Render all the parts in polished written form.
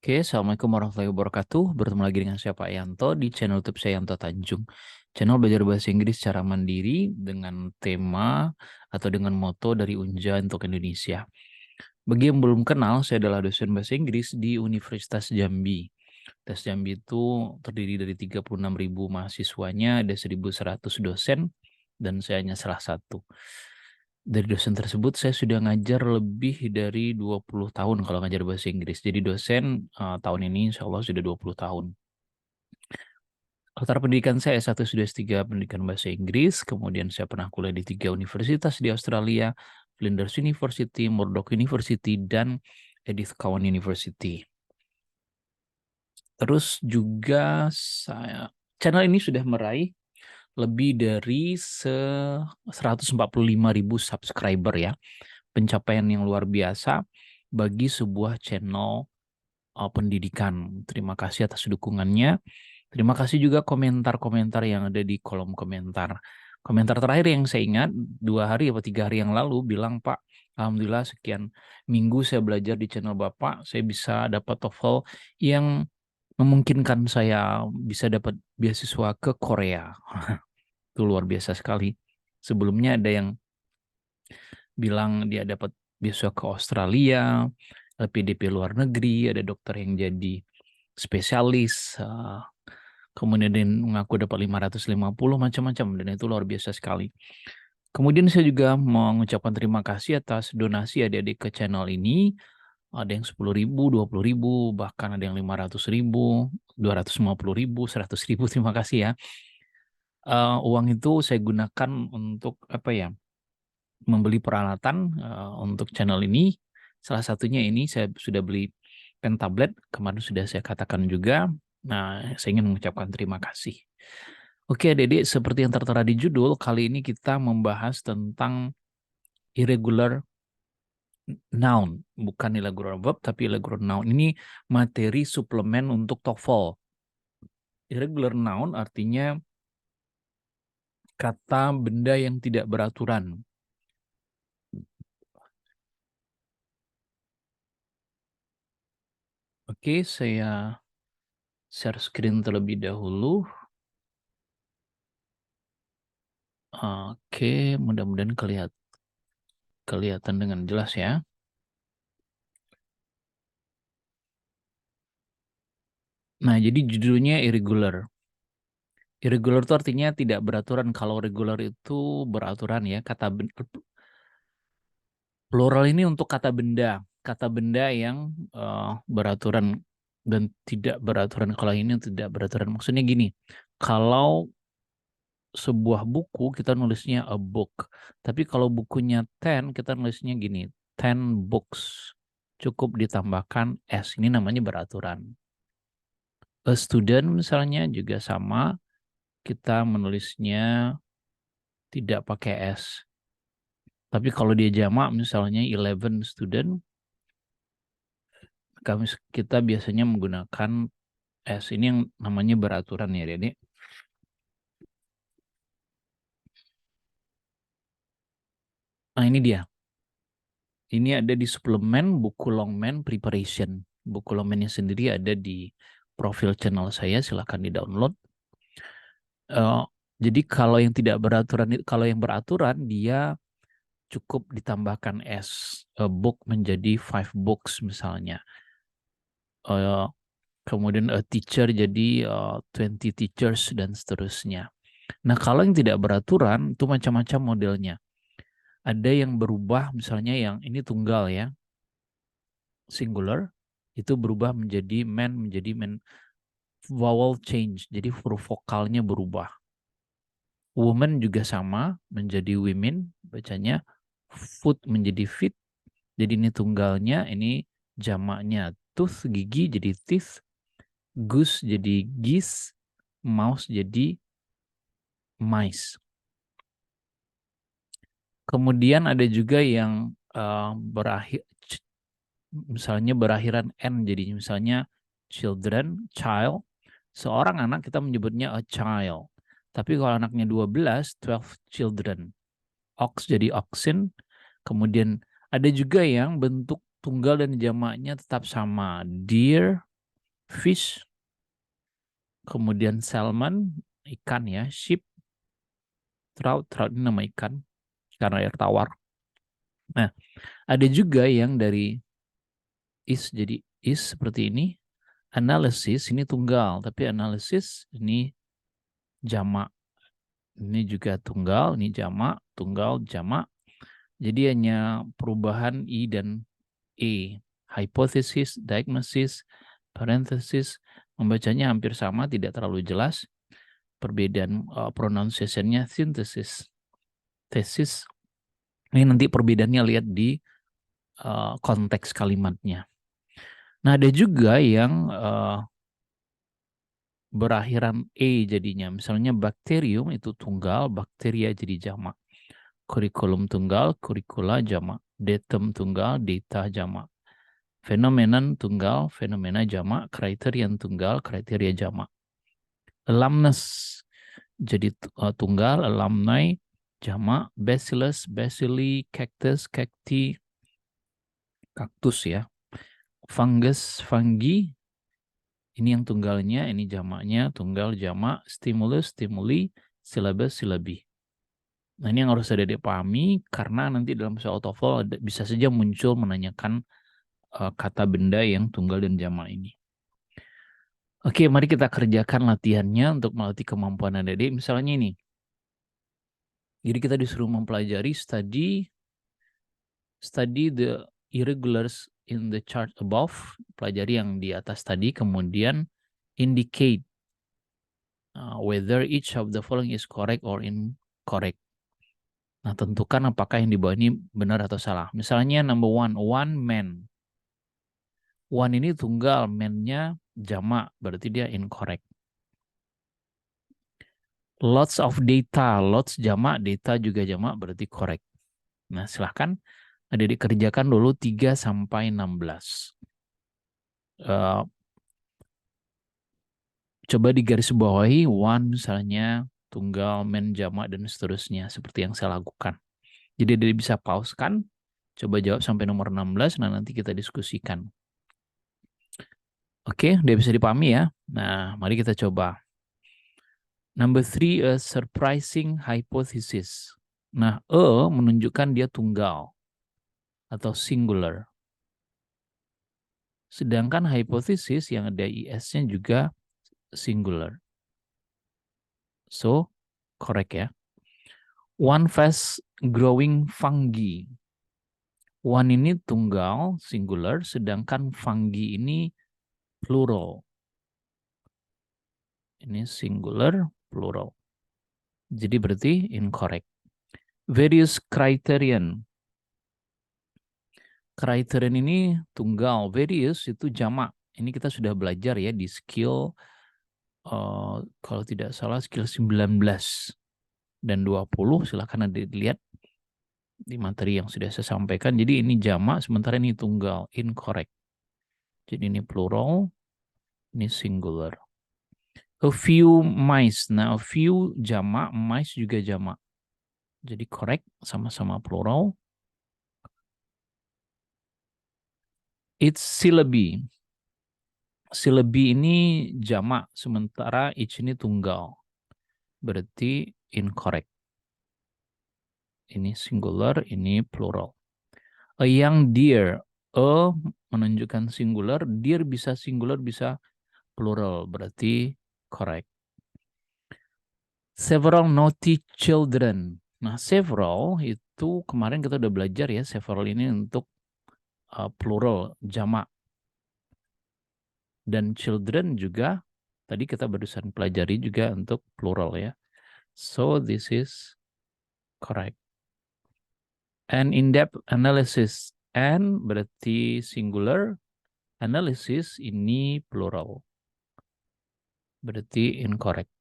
Oke, Assalamualaikum warahmatullahi wabarakatuh. Bertemu lagi dengan saya Pak Yanto di channel YouTube saya Yanto Tanjung. Channel belajar bahasa Inggris secara mandiri dengan tema atau dengan moto dari Unja untuk Indonesia. Bagi yang belum kenal, saya adalah dosen bahasa Inggris di Universitas Jambi. Tes Jambi itu terdiri dari 36.000 mahasiswanya, ada 1.100 dosen, dan saya hanya salah satu. Dari dosen tersebut saya sudah ngajar lebih dari 20 tahun kalau ngajar bahasa Inggris. Jadi dosen tahun ini insya Allah sudah 20 tahun. Latar pendidikan saya S1 sudah S3 pendidikan bahasa Inggris, kemudian saya pernah kuliah di 3 universitas di Australia, Flinders University, Murdoch University, dan Edith Cowan University. Terus juga channel ini sudah meraih lebih dari 145.000 subscriber ya. Pencapaian yang luar biasa bagi sebuah channel pendidikan. Terima kasih atas dukungannya. Terima kasih juga komentar-komentar yang ada di kolom komentar. Komentar terakhir yang saya ingat 2 hari atau 3 hari yang lalu bilang, Pak, Alhamdulillah sekian minggu saya belajar di channel Bapak, saya bisa dapat TOEFL yang memungkinkan saya bisa dapat beasiswa ke Korea. Itu luar biasa sekali. Sebelumnya ada yang bilang dia dapat beasiswa ke Australia, LPDP luar negeri, ada dokter yang jadi spesialis, kemudian dia mengaku dapat 550 macam-macam, dan itu luar biasa sekali. Kemudian saya juga mengucapkan terima kasih atas donasi adik-adik ke channel ini. Ada yang 10.000, 20.000, bahkan ada yang 500.000, 250.000, 100.000. Terima kasih ya. Uang itu saya gunakan untuk apa ya? Membeli peralatan untuk channel ini. Salah satunya ini saya sudah beli pen tablet, kemarin sudah saya katakan juga. Nah, saya ingin mengucapkan terima kasih. Oke, adik-adik, seperti yang tertera di judul, kali ini kita membahas tentang irregular noun, bukan irregular verb, tapi irregular noun. Ini materi suplemen untuk TOEFL. Irregular noun artinya kata benda yang tidak beraturan. Oke, saya share screen terlebih dahulu. Oke, mudah-mudahan kelihatan dengan jelas ya. Nah, jadi judulnya irregular. Irregular itu artinya tidak beraturan. Kalau regular itu beraturan ya. Plural ini untuk kata benda yang beraturan dan tidak beraturan. Kalau ini tidak beraturan, maksudnya gini. Kalau sebuah buku kita nulisnya a book, tapi kalau bukunya 10 kita nulisnya gini, 10 books. Cukup ditambahkan s, ini namanya beraturan. A student misalnya juga sama, kita menulisnya tidak pakai s. Tapi kalau dia jamak misalnya 11 student, kita biasanya menggunakan s. Ini yang namanya beraturan ya, Dede. Nah, ini dia. Ini ada di suplemen buku Longman Preparation. Buku Longman-nya sendiri ada di profil channel saya, silahkan di-download. Jadi kalau yang tidak beraturan, kalau yang beraturan dia cukup ditambahkan s. A book menjadi 5 books misalnya. Kemudian a teacher jadi 20 teachers dan seterusnya. Nah, kalau yang tidak beraturan itu macam-macam modelnya. Ada yang berubah, misalnya yang ini tunggal ya, singular, itu berubah menjadi man, vowel change, jadi huruf vokalnya berubah. Woman juga sama, menjadi women, bacanya. Foot menjadi feet, jadi ini tunggalnya, ini jamaknya. Tooth, gigi, jadi teeth. Goose jadi geese. Mouse jadi mice. Kemudian ada juga yang misalnya berakhiran n, jadi misalnya children, child. Seorang anak kita menyebutnya a child. Tapi kalau anaknya 12 children. Ox jadi oxen. Kemudian ada juga yang bentuk tunggal dan jamaknya tetap sama. Deer, fish, kemudian salmon, ikan ya, sheep, trout ini nama ikan karena air tawar. Nah, ada juga yang dari is jadi is seperti ini. Analysis ini tunggal, tapi analysis ini jamak. Ini juga tunggal, ini jamak, tunggal, jamak. Jadi hanya perubahan I dan E. Hypothesis, diagnosis, parenthesis, membacanya hampir sama, tidak terlalu jelas. Perbedaan pronunciation-nya synthesis. Tesis, ini nanti perbedaannya lihat di konteks kalimatnya. Nah, ada juga yang berakhiran E jadinya. Misalnya bakterium itu tunggal, bakteria jadi jamak. Kurikulum tunggal, kurikula jamak. Datum tunggal, data jamak. Fenomenon tunggal, fenomena jamak. Kriterian tunggal, kriteria jamak. Alumnus jadi tunggal, alumni jamak. Bacillus, bacilli, cactus, cacti, kaktus ya. Fungus, fungi, ini yang tunggalnya, ini jamaknya, tunggal, jamak, stimulus, stimuli, silabus, silabi. Nah, ini yang harus ada dipahami karena nanti dalam soal TOEFL bisa saja muncul menanyakan kata benda yang tunggal dan jamak ini. Oke, mari kita kerjakan latihannya untuk melatih kemampuan adik-adik. Misalnya ini. Jadi kita disuruh mempelajari study the irregulars in the chart above, pelajari yang di atas tadi, kemudian indicate whether each of the following is correct or incorrect. Nah, tentukan apakah yang di bawah ini benar atau salah. Misalnya number one man. One ini tunggal, man-nya jamak, berarti dia incorrect. Lots of data, lots jamak, data juga jamak, berarti correct. Nah, silahkan adik-adik kerjakan dulu 3 sampai 16. Coba digarisbawahi one misalnya tunggal, man, jamak, dan seterusnya seperti yang saya lakukan. Jadi dia bisa pause-kan, coba jawab sampai nomor 16, nah nanti kita diskusikan. Oke, udah bisa dipahami ya? Nah, mari kita coba. Number 3, a surprising hypothesis. Nah, menunjukkan dia tunggal atau singular. Sedangkan hypothesis yang ada is-nya juga singular. So, correct ya. One fast growing fungi. One ini tunggal, singular, sedangkan fungi ini plural. Ini singular, plural. Jadi berarti incorrect. Various criterion. Criterion ini tunggal, various itu jamak. Ini kita sudah belajar ya di skill, kalau tidak salah skill 19 dan 20, silahkan ada dilihat di materi yang sudah saya sampaikan. Jadi ini jamak, sementara ini tunggal, incorrect. Jadi ini plural, ini singular. A few mice. Nah, a few jamak, mice juga jamak. Jadi correct, sama-sama plural. It's syllabi. Syllabi ini jamak, sementara each ini tunggal. Berarti incorrect. Ini singular, ini plural. A young deer. A menunjukkan singular, deer bisa singular, bisa plural. Berarti correct. Several naughty children. Nah, several itu kemarin kita udah belajar ya, several ini untuk plural, jamak. Dan children juga, tadi kita barusan pelajari juga untuk plural ya. So, this is correct. And in-depth analysis. And berarti singular, analysis ini plural. Berarti incorrect.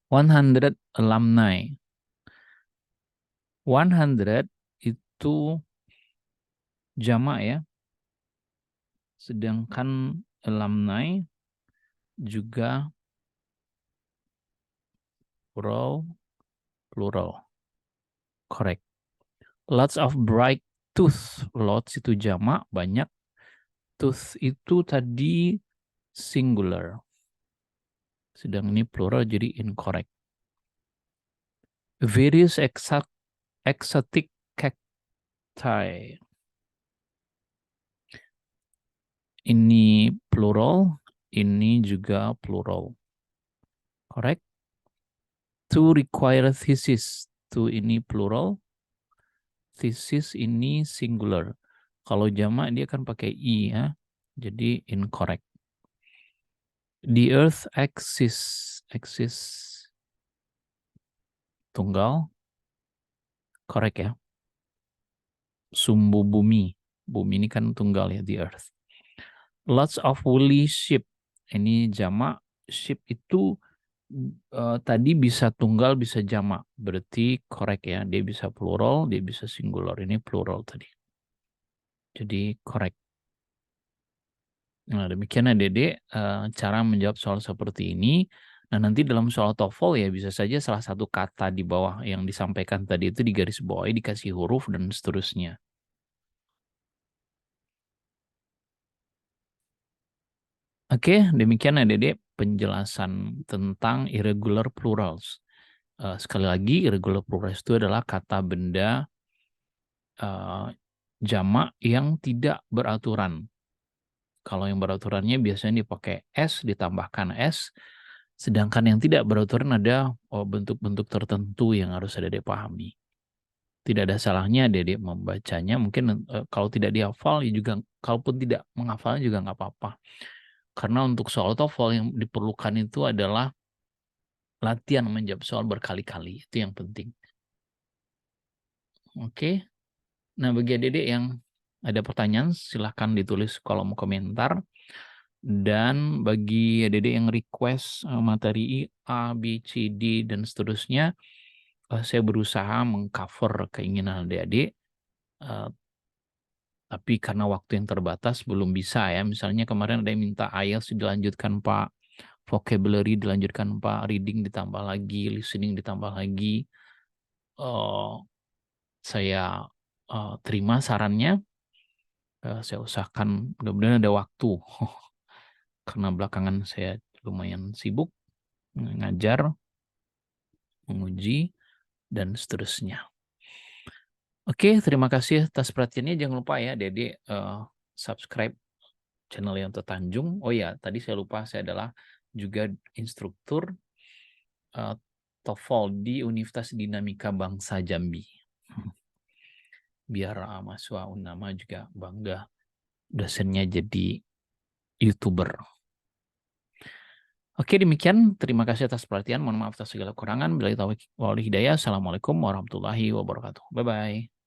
100 alumni. 100 itu jamak ya. Sedangkan alumni juga plural. Correct. Lots of bright tooth. Lots itu jamak, banyak. Tooth itu tadi singular. Sedang ini plural jadi incorrect. Various exotic cacti. Ini plural, ini juga plural. Correct? To require thesis. To ini plural, thesis ini singular. Kalau jamak dia akan pakai i ya. Jadi incorrect. The earth axis tunggal. Correct ya. Sumbu bumi. Bumi ini kan tunggal ya, the earth. Lots of woolly sheep. Ini jamak. Sheep itu tadi bisa tunggal, bisa jamak. Berarti correct ya. Dia bisa plural, dia bisa singular. Ini plural tadi. Jadi correct. Nah, demikian Dede cara menjawab soal seperti ini. Nah, nanti dalam soal TOEFL ya bisa saja salah satu kata di bawah yang disampaikan tadi itu digaris bawahi, dikasih huruf dan seterusnya. Oke, demikian Dede penjelasan tentang irregular plurals. Sekali lagi, irregular plurals itu adalah kata benda jamak yang tidak beraturan. Kalau yang beraturannya biasanya dipakai S, ditambahkan S. Sedangkan yang tidak beraturan ada bentuk-bentuk tertentu yang harus Dede pahami. Tidak ada salahnya Dede membacanya. Mungkin kalau tidak dihafal, ya juga, kalaupun tidak menghafalnya juga nggak apa-apa. Karena untuk soal TOEFL yang diperlukan itu adalah latihan menjawab soal berkali-kali. Itu yang penting. Oke. Nah, bagi Dede yang ada pertanyaan, silahkan ditulis kolom komentar. Dan bagi Dede yang request materi A, B, C, D, dan seterusnya, saya berusaha mengcover keinginan adik-adik. Tapi karena waktu yang terbatas belum bisa ya. Misalnya kemarin ada yang minta IELTS dilanjutkan Pak, vocabulary dilanjutkan Pak, reading ditambah lagi, listening ditambah lagi. Saya terima sarannya. Saya usahakan mudah-mudahan ada waktu. Karena belakangan saya lumayan sibuk ngajar, menguji, dan seterusnya. Oke, terima kasih atas perhatiannya. Jangan lupa ya, Dede subscribe channel yang Tanjung. Oh ya, tadi saya lupa, saya adalah juga instruktur TOEFL di Universitas Dinamika Bangsa Jambi. Biar mahasiswa UNAMA juga bangga dosennya jadi YouTuber. Oke, demikian. Terima kasih atas perhatian. Mohon maaf atas segala kekurangan. Bila taufiq wal hidayah. Assalamualaikum warahmatullahi wabarakatuh. Bye-bye.